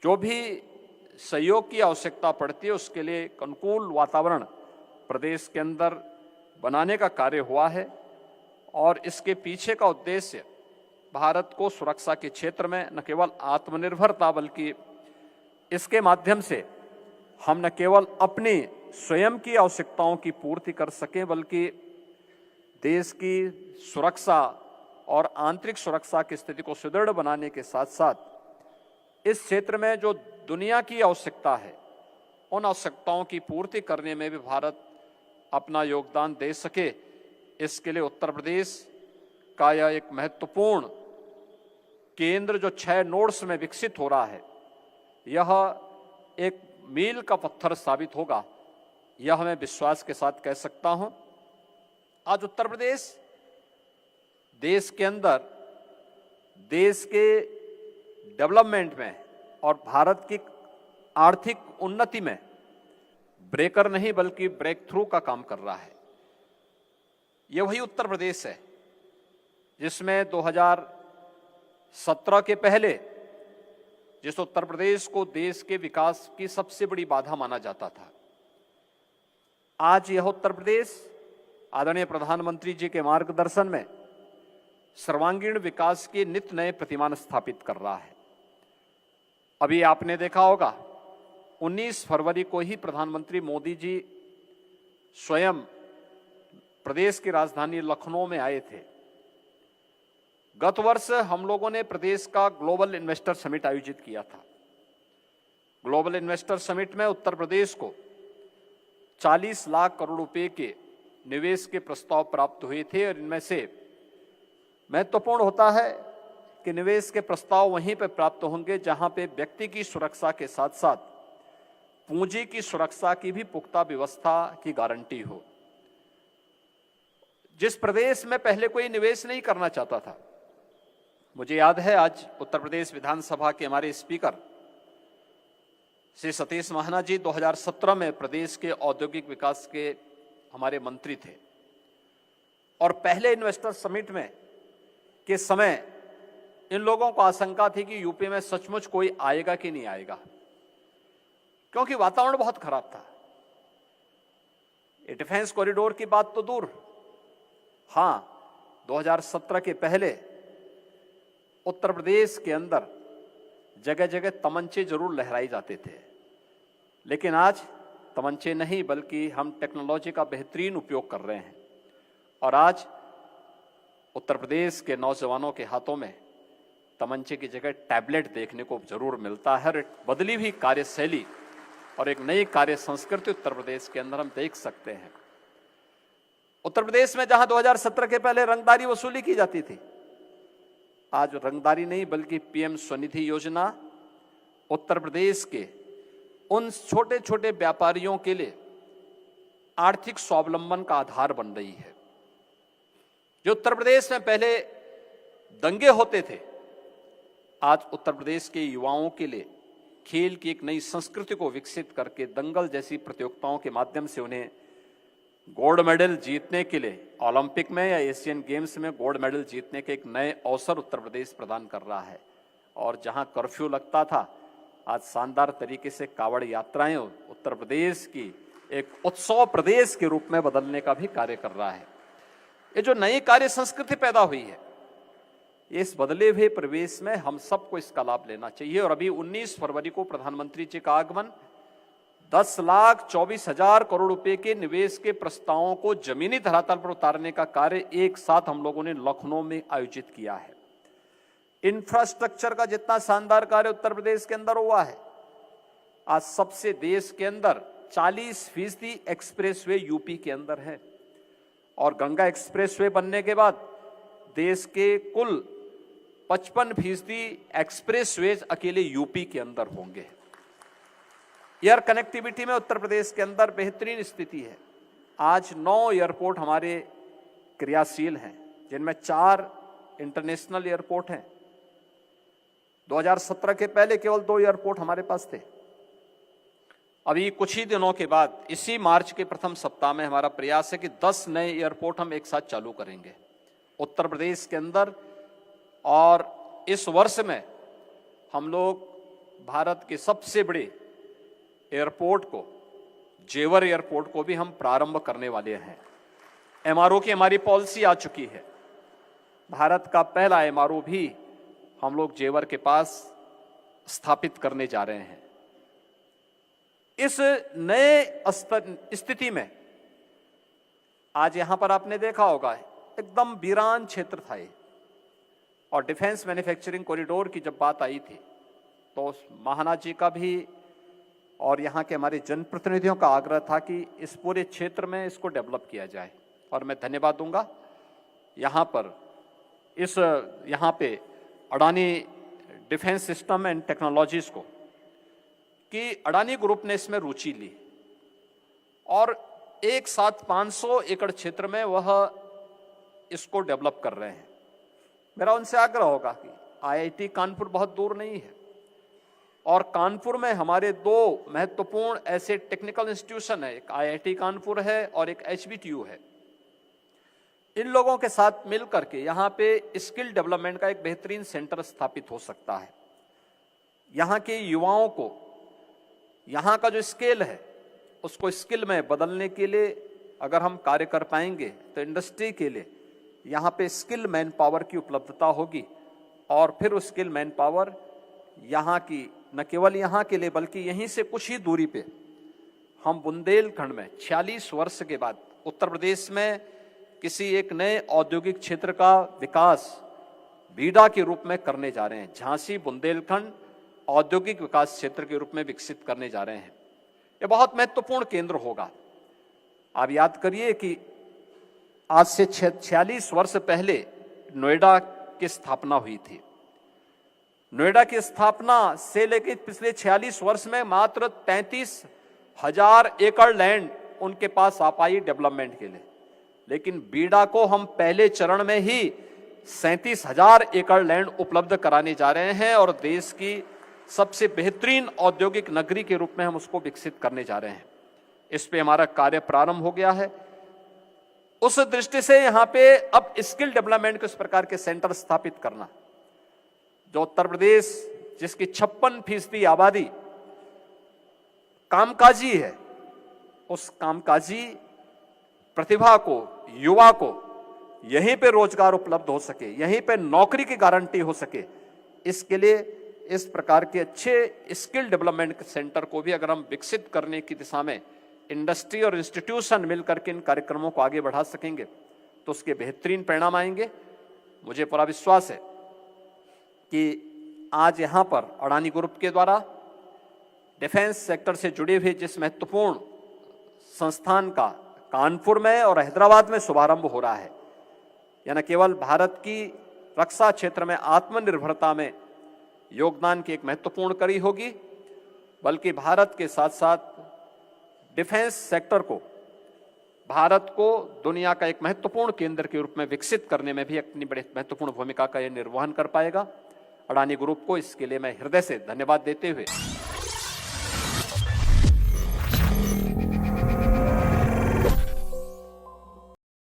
जो भी सहयोग की आवश्यकता पड़ती है उसके लिए एक अनुकूल वातावरण प्रदेश के अंदर बनाने का कार्य हुआ है और इसके पीछे का उद्देश्य भारत को सुरक्षा के क्षेत्र में न केवल आत्मनिर्भरता बल्कि इसके माध्यम से हम न केवल अपनी स्वयं की आवश्यकताओं की पूर्ति कर सकें बल्कि देश की सुरक्षा और आंतरिक सुरक्षा की स्थिति को सुदृढ़ बनाने के साथ साथ इस क्षेत्र में जो दुनिया की आवश्यकता है उन आवश्यकताओं की पूर्ति करने में भी भारत अपना योगदान दे सके, इसके लिए उत्तर प्रदेश का यह एक महत्वपूर्ण केंद्र जो 6 नोड्स में विकसित हो रहा है, यह एक मील का पत्थर साबित होगा, यह मैं विश्वास के साथ कह सकता हूं। आज उत्तर प्रदेश देश के अंदर देश के डेवलपमेंट में और भारत की आर्थिक उन्नति में ब्रेकर नहीं बल्कि ब्रेक थ्रू का काम कर रहा है। यह वही उत्तर प्रदेश है जिसमें 2017 के पहले जिस उत्तर प्रदेश को देश के विकास की सबसे बड़ी बाधा माना जाता था, आज यह उत्तर प्रदेश आदरणीय प्रधानमंत्री जी के मार्गदर्शन में सर्वांगीण विकास के नित नए प्रतिमान स्थापित कर रहा है। अभी आपने देखा होगा 19 फरवरी को ही प्रधानमंत्री मोदी जी स्वयं प्रदेश की राजधानी लखनऊ में आए थे। गत वर्ष हम लोगों ने प्रदेश का ग्लोबल इन्वेस्टर समिट आयोजित किया था। ग्लोबल इन्वेस्टर समिट में उत्तर प्रदेश को 40 लाख करोड़ रुपए के निवेश के प्रस्ताव प्राप्त हुए थे और इनमें से महत्वपूर्ण होता है कि निवेश के प्रस्ताव वहीं पर प्राप्त होंगे जहां पे व्यक्ति की सुरक्षा के साथ साथ पूंजी की सुरक्षा की भी पुख्ता व्यवस्था की गारंटी हो। जिस प्रदेश में पहले कोई निवेश नहीं करना चाहता था, मुझे याद है आज उत्तर प्रदेश विधानसभा के हमारे स्पीकर श्री सतीश महाना जी 2017 में प्रदेश के औद्योगिक विकास के हमारे मंत्री थे और पहले इन्वेस्टर समिट में के समय इन लोगों को आशंका थी कि यूपी में सचमुच कोई आएगा कि नहीं आएगा, क्योंकि वातावरण बहुत खराब था। ये डिफेंस कॉरिडोर की बात तो दूर, हां 2017 के पहले उत्तर प्रदेश के अंदर जगह जगह तमंचे जरूर लहराए जाते थे, लेकिन आज तमंचे नहीं बल्कि हम टेक्नोलॉजी का बेहतरीन उपयोग कर रहे हैं और आज उत्तर प्रदेश के नौजवानों के हाथों में तमंचे की जगह टैबलेट देखने को जरूर मिलता है। एक बदली हुई कार्यशैली और एक नई कार्य संस्कृति उत्तर प्रदेश के अंदर हम देख सकते हैं। उत्तर प्रदेश में जहां 2017 के पहले रंगदारी वसूली की जाती थी, आज रंगदारी नहीं बल्कि पीएम स्वनिधि योजना उत्तर प्रदेश के उन छोटे छोटे व्यापारियों के लिए आर्थिक स्वावलंबन का आधार बन रही है। जो उत्तर प्रदेश में पहले दंगे होते थे, आज उत्तर प्रदेश के युवाओं के लिए खेल की एक नई संस्कृति को विकसित करके दंगल जैसी प्रतियोगिताओं के माध्यम से उन्हें गोल्ड मेडल जीतने के लिए ओलंपिक में या एशियन गेम्स में गोल्ड मेडल जीतने के एक नए अवसर उत्तर प्रदेश प्रदान कर रहा है। और जहां कर्फ्यू लगता था, आज शानदार तरीके से कावड़ यात्राएं उत्तर प्रदेश की एक उत्सव प्रदेश के रूप में बदलने का भी कार्य कर रहा है। ये जो नई कार्य संस्कृति पैदा हुई है, इस बदले हुए परिवेश में हम सबको इसका लाभ लेना चाहिए। और अभी 19 फरवरी को प्रधानमंत्री जी का आगमन 10,24,000 करोड़ रुपए के निवेश के प्रस्तावों को जमीनी धरातल पर उतारने का कार्य एक साथ हम लोगों ने लखनऊ में आयोजित किया है। इंफ्रास्ट्रक्चर का जितना शानदार कार्य उत्तर प्रदेश के अंदर हुआ है, आज सबसे देश के अंदर 40% एक्सप्रेसवे यूपी के अंदर है और गंगा एक्सप्रेसवे बनने के बाद देश के कुल 55% एक्सप्रेसवेज अकेले यूपी के अंदर होंगे। एयर कनेक्टिविटी में उत्तर प्रदेश के अंदर बेहतरीन स्थिति है। आज 9 एयरपोर्ट हमारे क्रियाशील हैं, जिनमें 4 इंटरनेशनल एयरपोर्ट हैं। 2017 के पहले केवल 2 एयरपोर्ट हमारे पास थे। अभी कुछ ही दिनों के बाद इसी मार्च के प्रथम सप्ताह में हमारा प्रयास है कि 10 नए एयरपोर्ट हम एक साथ चालू करेंगे उत्तर प्रदेश के अंदर। और इस वर्ष में हम लोग भारत के सबसे बड़े एयरपोर्ट को, जेवर एयरपोर्ट को भी हम प्रारंभ करने वाले हैं। एमआरओ की हमारी पॉलिसी आ चुकी है। भारत का पहला एमआरओ भी हम लोग जेवर के पास स्थापित करने जा रहे हैं। इस नए स्थिति में आज यहां पर आपने देखा होगा एकदम वीरान क्षेत्र था ये, और डिफेंस मैन्युफैक्चरिंग कॉरिडोर की जब बात आई थी तो महाना जी का भी और यहाँ के हमारे जनप्रतिनिधियों का आग्रह था कि इस पूरे क्षेत्र में इसको डेवलप किया जाए। और मैं धन्यवाद दूंगा यहाँ पर यहाँ पे Adani defence system and technologies को, कि अडानी ग्रुप ने इसमें रुचि ली और एक साथ 500 एकड़ क्षेत्र में वह इसको डेवलप कर रहे हैं। मेरा उनसे आग्रह होगा कि आईआईटी कानपुर बहुत दूर नहीं है, और कानपुर में हमारे 2 महत्वपूर्ण ऐसे टेक्निकल इंस्टीट्यूशन है, एक आईआईटी कानपुर है और एक एचबीटीयू है। इन लोगों के साथ मिलकर के यहाँ पे स्किल डेवलपमेंट का एक बेहतरीन सेंटर स्थापित हो सकता है। यहाँ के युवाओं को यहाँ का जो स्किल है उसको स्किल में बदलने के लिए अगर हम कार्य कर पाएंगे तो इंडस्ट्री के लिए यहाँ पे स्किल मैन पावर की उपलब्धता होगी, और फिर उस स्किल मैन पावर यहाँ की न केवल यहाँ के लिए बल्कि यहीं से कुछ ही दूरी पे हम बुंदेलखंड में 46 वर्ष के बाद उत्तर प्रदेश में किसी एक नए औद्योगिक क्षेत्र का विकास बीडा के रूप में करने जा रहे हैं। झांसी बुंदेलखंड औद्योगिक विकास क्षेत्र के रूप में विकसित करने जा रहे हैं। यह बहुत महत्वपूर्ण केंद्र होगा। आप याद करिए कि आज से 46 वर्ष पहले नोएडा की स्थापना हुई थी। नोएडा की स्थापना से लेकर पिछले 46 वर्ष में मात्र 33,000 एकड़ लैंड उनके पास आ पाई डेवलपमेंट के लिए, लेकिन बीडा को हम पहले चरण में ही 37,000 एकड़ लैंड उपलब्ध कराने जा रहे हैं और देश की सबसे बेहतरीन औद्योगिक नगरी के रूप में हम उसको विकसित करने जा रहे हैं। इस पे हमारा कार्य प्रारंभ हो गया है। उस दृष्टि से यहाँ पे अब स्किल डेवलपमेंट के इस प्रकार के सेंटर स्थापित करना, जो उत्तर प्रदेश जिसकी 56% आबादी कामकाजी है, उस कामकाजी प्रतिभा को, युवा को यहीं पे रोजगार उपलब्ध हो सके, यहीं पे नौकरी की गारंटी हो सके, इसके लिए इस प्रकार के अच्छे स्किल डेवलपमेंट सेंटर को भी अगर हम विकसित करने की दिशा में इंडस्ट्री और इंस्टीट्यूशन मिलकर के इन कार्यक्रमों को आगे बढ़ा सकेंगे तो उसके बेहतरीन परिणाम आएंगे। मुझे पूरा विश्वास है कि आज यहां पर अडानी ग्रुप के द्वारा डिफेंस सेक्टर से जुड़े हुए जिस महत्वपूर्ण संस्थान का कानपुर में और हैदराबाद में शुभारंभ हो रहा है, यह न केवल भारत की रक्षा क्षेत्र में आत्मनिर्भरता में योगदान की एक महत्वपूर्ण कड़ी होगी, बल्कि भारत के साथ साथ डिफेंस सेक्टर को, भारत को दुनिया का एक महत्वपूर्ण केंद्र के रूप में विकसित करने में भी अपनी बड़ी महत्वपूर्ण भूमिका का यह निर्वहन कर पाएगा। अडानी ग्रुप को इसके लिए मैं हृदय से धन्यवाद देते हुए